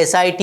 SIT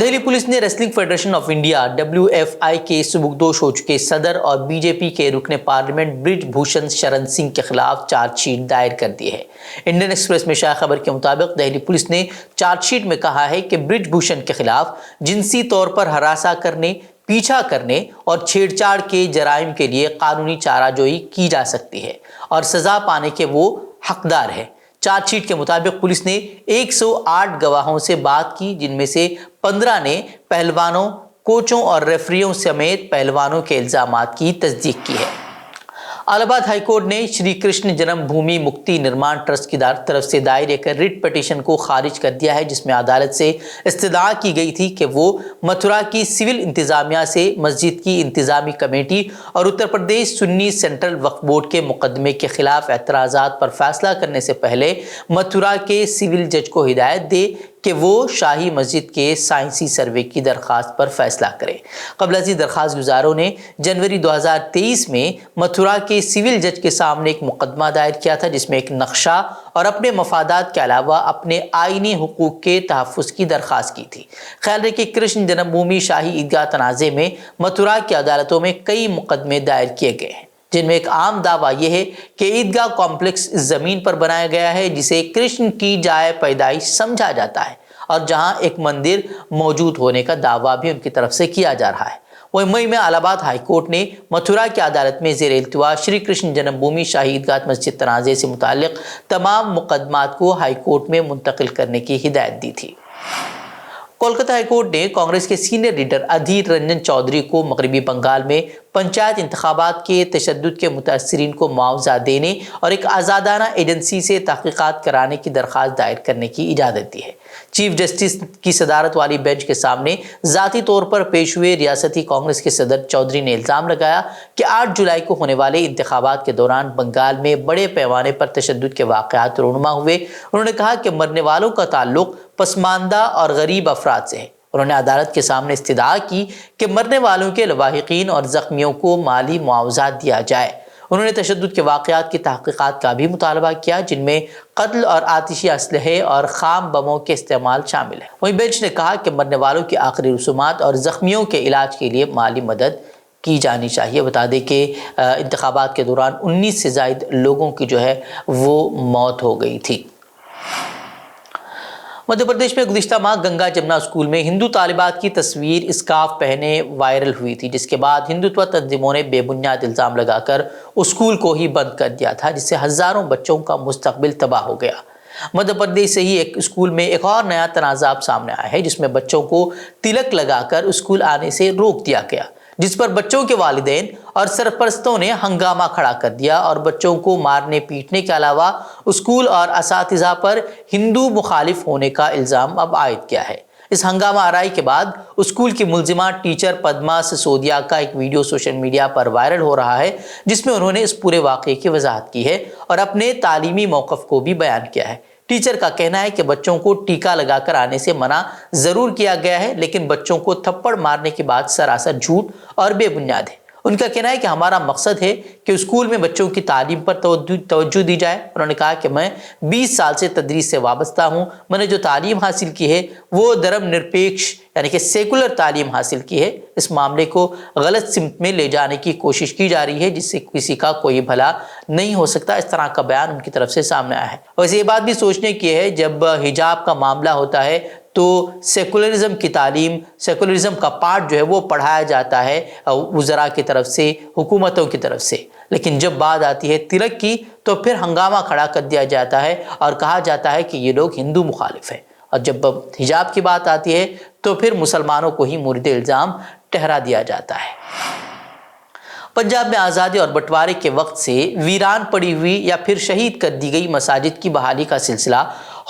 Delhi police نے wrestling federation of India WFI کے سبکدوش ہو چکے صدر اور BJP کے رکن پارلیمنٹ برج بھوشن شرن سنگھ کے خلاف چارج شیٹ دائر کر دی ہے۔ انڈین ایکسپریس میں شائع خبر کے مطابق دہلی پولیس نے چارج شیٹ میں کہا ہے کہ برج بھوشن کے خلاف جنسی طور پر ہراساں کرنے، پیچھا کرنے اور چھیڑ چھاڑ کے جرائم کے لیے قانونی چارہ جوئی کی جا سکتی ہے اور سزا پانے کے وہ حقدار ہے۔ چارج شیٹ کے مطابق پولیس نے 108 گواہوں سے بات کی، جن میں سے 15 نے پہلوانوں، کوچوں اور ریفریوں سمیت پہلوانوں کے الزامات کی تصدیق کی ہے۔ الہ آباد ہائی کورٹ نے شری کرشن جنم بھومی مکتی نرمان ٹرسٹ کی طرف سے دائر ایک ریٹ پٹیشن کو خارج کر دیا ہے، جس میں عدالت سے استدعا کی گئی تھی کہ وہ متھرا کی سول انتظامیہ سے مسجد کی انتظامی کمیٹی اور اتر پردیش سنی سینٹرل وقف بورڈ کے مقدمے کے خلاف اعتراضات پر فیصلہ کرنے سے پہلے متھرا کے سول جج کو ہدایت دے کہ وہ شاہی مسجد کے سائنسی سروے کی درخواست پر فیصلہ کرے۔ قبل ازیں درخواست گزاروں نے جنوری 2023 میں متھرا کے سول جج کے سامنے ایک مقدمہ دائر کیا تھا، جس میں ایک نقشہ اور اپنے مفادات کے علاوہ اپنے آئینی حقوق کے تحفظ کی درخواست کی تھی۔ خیال ہے کہ کرشن جنم بھومی شاہی عیدگاہ تنازع میں متھرا کی عدالتوں میں کئی مقدمے دائر کیے گئے ہیں، جن میں ایک عام دعویٰ یہ ہے کہ عیدگاہ کمپلیکس زمین پر بنایا گیا ہے جسے کرشن کی جائے پیدائش سمجھا جاتا ہے اور جہاں ایک مندر موجود ہونے کا دعویٰ بھی ان کی طرف سے کیا جا رہا ہے۔ وہیں مئی میں الہ آباد ہائی کورٹ نے متھرا کی عدالت میں زیر التوا شری کرشن جنم بھومی شاہی عیدگاہ مسجد تنازع سے متعلق تمام مقدمات کو ہائی کورٹ میں منتقل کرنے کی ہدایت دی تھی۔ کولکتہ ہائی کورٹ نے کانگریس کے سینئر لیڈر ادھیر رنجن چودھری کو مغربی بنگال میں پنچایت انتخابات کے تشدد کے متاثرین کو معاوضہ دینے اور ایک آزادانہ ایجنسی سے تحقیقات کرانے کی درخواست دائر کرنے کی اجازت دی ہے۔ چیف جسٹس کی صدارت والی بینچ کے سامنے ذاتی طور پر پیش ہوئے ریاستی کانگریس کے صدر چودھری نے الزام لگایا کہ 8 جولائی کو ہونے والے انتخابات کے دوران بنگال میں بڑے پیمانے پر تشدد کے واقعات رونما ہوئے۔ انہوں نے کہا کہ مرنے والوں کا تعلق پسماندہ اور غریب افراد سے ہے۔ انہوں نے عدالت کے سامنے استدعا کی کہ مرنے والوں کے لواحقین اور زخمیوں کو مالی معاوضہ دیا جائے۔ انہوں نے تشدد کے واقعات کی تحقیقات کا بھی مطالبہ کیا، جن میں قتل اور آتشی اسلحے اور خام بموں کے استعمال شامل ہے۔ وہیں بینچ نے کہا کہ مرنے والوں کی آخری رسومات اور زخمیوں کے علاج کے لیے مالی مدد کی جانی چاہیے۔ بتا دیں کہ انتخابات کے دوران 19 سے زائد لوگوں کی وہ موت ہو گئی تھی۔ مدھیہ پردیش میں گزشتہ ماہ گنگا جمنا اسکول میں ہندو طالبات کی تصویر اسکارف پہنے وائرل ہوئی تھی، جس کے بعد ہندوتوا تنظیموں نے بے بنیاد الزام لگا کر اسکول کو ہی بند کر دیا تھا، جس سے ہزاروں بچوں کا مستقبل تباہ ہو گیا۔ مدھیہ پردیش سے ہی ایک اسکول میں ایک اور نیا تنازع سامنے آیا ہے، جس میں بچوں کو تلک لگا کر اسکول آنے سے روک دیا گیا، جس پر بچوں کے والدین اور سرپرستوں نے ہنگامہ کھڑا کر دیا اور بچوں کو مارنے پیٹنے کے علاوہ اسکول اور اساتذہ پر ہندو مخالف ہونے کا الزام اب عائد کیا ہے۔ اس ہنگامہ آرائی کے بعد اسکول کی ملزمہ ٹیچر پدما سسودیا کا ایک ویڈیو سوشل میڈیا پر وائرل ہو رہا ہے، جس میں انہوں نے اس پورے واقعے کی وضاحت کی ہے اور اپنے تعلیمی موقف کو بھی بیان کیا ہے۔ ٹیچر کا کہنا ہے کہ بچوں کو ٹیکا لگا کر آنے سے منع ضرور کیا گیا ہے، لیکن بچوں کو تھپڑ مارنے کی بات سراسر جھوٹ اور بے بنیاد ہے۔ ان کا کہنا ہے کہ ہمارا مقصد ہے کہ اسکول میں بچوں کی تعلیم پر توجہ دی جائے۔ انہوں نے کہا کہ میں 20 سال سے تدریس سے وابستہ ہوں، میں نے جو تعلیم حاصل کی ہے وہ دھرم نرپیکش یعنی کہ سیکولر تعلیم حاصل کی ہے۔ اس معاملے کو غلط سمت میں لے جانے کی کوشش کی جا رہی ہے، جس سے کسی کا کوئی بھلا نہیں ہو سکتا، اس طرح کا بیان ان کی طرف سے سامنے آیا ہے۔ ویسے یہ بات بھی سوچنے کی ہے، جب حجاب کا معاملہ ہوتا ہے تو سیکولرزم کی تعلیم، سیکولرزم کا پارٹ وہ پڑھایا جاتا ہے وزراء کی طرف سے، حکومتوں کی طرف سے، لیکن جب بات آتی ہے تلک کی تو پھر ہنگامہ کھڑا کر دیا جاتا ہے اور کہا جاتا ہے کہ یہ لوگ ہندو مخالف ہیں، اور جب حجاب کی بات آتی ہے تو پھر مسلمانوں کو ہی مورد الزام ٹھہرا دیا جاتا ہے۔ پنجاب میں آزادی اور بٹوارے کے وقت سے ویران پڑی ہوئی یا پھر شہید کر دی گئی مساجد کی بحالی کا سلسلہ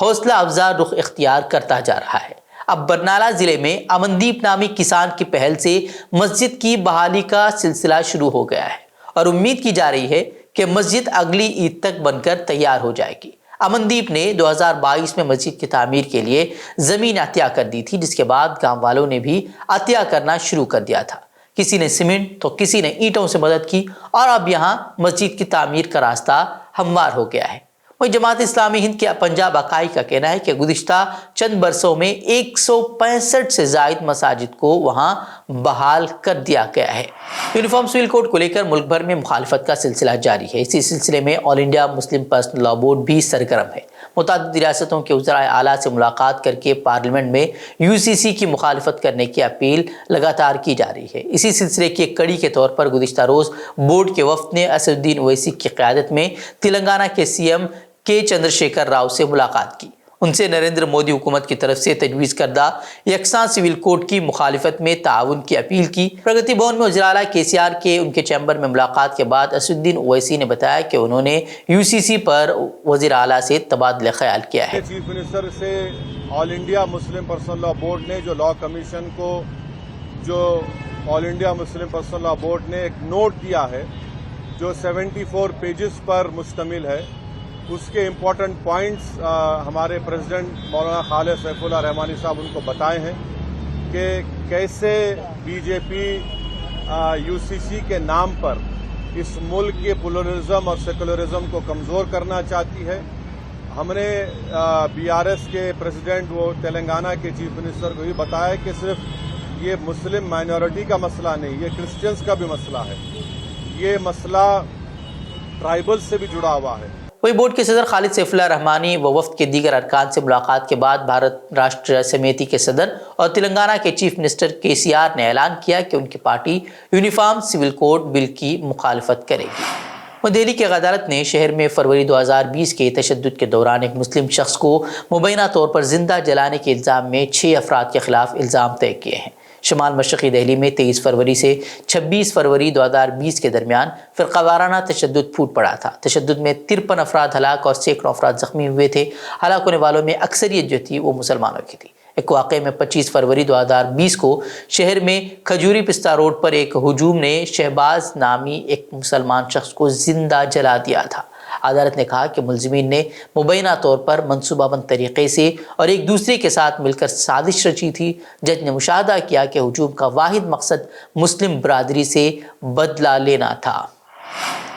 حوصلہ افزا رخ اختیار کرتا جا رہا ہے۔ اب برنالہ ضلع میں امندیپ نامی کسان کی پہل سے مسجد کی بحالی کا سلسلہ شروع ہو گیا ہے اور امید کی جا رہی ہے کہ مسجد اگلی عید تک بن کر تیار ہو جائے گی۔ امندیپ نے 2022 میں مسجد کی تعمیر کے لیے زمین عطیہ کر دی تھی، جس کے بعد گاؤں والوں نے بھی عطیہ کرنا شروع کر دیا تھا۔ کسی نے سیمنٹ تو کسی نے اینٹوں سے مدد کی اور اب یہاں مسجد کی تعمیر کا راستہ ہموار ہو گیا ہے۔ وہیں جماعت اسلامی ہند کے پنجاب اکائی کا کہنا ہے کہ گزشتہ چند برسوں میں 165 سے زائد مساجد کو وہاں بحال کر دیا گیا ہے۔ یونیفارم سول کوڈ کو لے کر ملک بھر میں مخالفت کا سلسلہ جاری ہے۔ اسی سلسلے میں All India Muslim Personal Law Board بھی سرگرم ہے۔ متعدد ریاستوں کے وزرائے اعلیٰ سے ملاقات کر کے پارلیمنٹ میں UCC کی مخالفت کرنے کی اپیل لگاتار کی جا رہی ہے۔ اسی سلسلے کی ایک کڑی کے طور پر گزشتہ روز بورڈ کے وفد نے اسد الدین اویسی کی قیادت میں تلنگانہ کے CM کے چندرشیکھر راؤ سے ملاقات کی۔ ان سے نریندر مودی حکومت کی طرف سے تجویز کردہ یکساں سول کوڈ کی مخالفت میں تعاون کی اپیل کی۔ پرگتی بھون میں وزیر اعلیٰ KCR کے ان کے چیمبر میں ملاقات کے بعد اسد الدین اویسی نے بتایا کہ انہوں نے UCC پر وزیر اعلیٰ سے تبادلہ خیال کیا ہے۔ چیف منسٹر سے All India Muslim Personal Law Board نے جو لاء کمیشن کو جو All India Muslim Personal Law Board نے ایک نوٹ دیا ہے جو 74 پیجز پر مشتمل ہے، اس کے امپورٹنٹ پوائنٹس ہمارے پریزیڈنٹ مولانا خالد سیف اللہ رحمانی صاحب ان کو بتائے ہیں کہ کیسے BJP UCC کے نام پر اس ملک کے پلورلزم اور سیکولرزم کو کمزور کرنا چاہتی ہے۔ ہم نے BRS کے پریزیڈنٹ وہ تلنگانہ کے چیف منسٹر کو بھی بتایا کہ صرف یہ مسلم مائنورٹی کا مسئلہ نہیں، یہ کرسچنز کا بھی مسئلہ ہے، یہ مسئلہ ٹرائبل سے بھی جڑا ہوا ہے۔ وہی بورڈ کے صدر خالد سیف اللہ رحمانی و وفد کے دیگر ارکان سے ملاقات کے بعد بھارت راشٹر سمیتی کے صدر اور تلنگانہ کے چیف منسٹر KCR نے اعلان کیا کہ ان کی پارٹی یونیفارم سول کوڈ بل کی مخالفت کرے گی۔ دہلی کی ایک عدالت نے شہر میں فروری 2020 کے تشدد کے دوران ایک مسلم شخص کو مبینہ طور پر زندہ جلانے کے الزام میں 6 افراد کے خلاف الزام طے کیے ہیں۔ شمال مشرقی دہلی میں 23 فروری سے 26 فروری 2020 کے درمیان فرقہ وارانہ تشدد پھوٹ پڑا تھا۔ تشدد میں 53 افراد ہلاک اور سینکڑوں افراد زخمی ہوئے تھے۔ ہلاک ہونے والوں میں اکثریت جو تھی وہ مسلمانوں کی تھی۔ ایک واقعے میں 25 فروری 2020 کو شہر میں کھجوری پستہ روڈ پر ایک ہجوم نے شہباز نامی ایک مسلمان شخص کو زندہ جلا دیا تھا۔ عدالت نے کہا کہ ملزمین نے مبینہ طور پر منصوبہ بند طریقے سے اور ایک دوسرے کے ساتھ مل کر سازش رچی تھی۔ جج نے مشاہدہ کیا کہ ہجوم کا واحد مقصد مسلم برادری سے بدلہ لینا تھا۔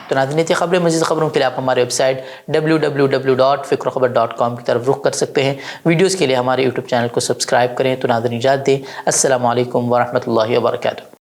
تو ناظرین یہ خبریں، مزید خبروں کے لیے آپ ہمارے ویب سائٹ www.fikrokhabar.com کی طرف رخ کر سکتے ہیں۔ ویڈیوز کے لیے ہمارے YouTube چینل کو سبسکرائب کریں۔ تو ناظرین اجازت دیں، السلام علیکم ورحمۃ اللہ وبرکاتہ۔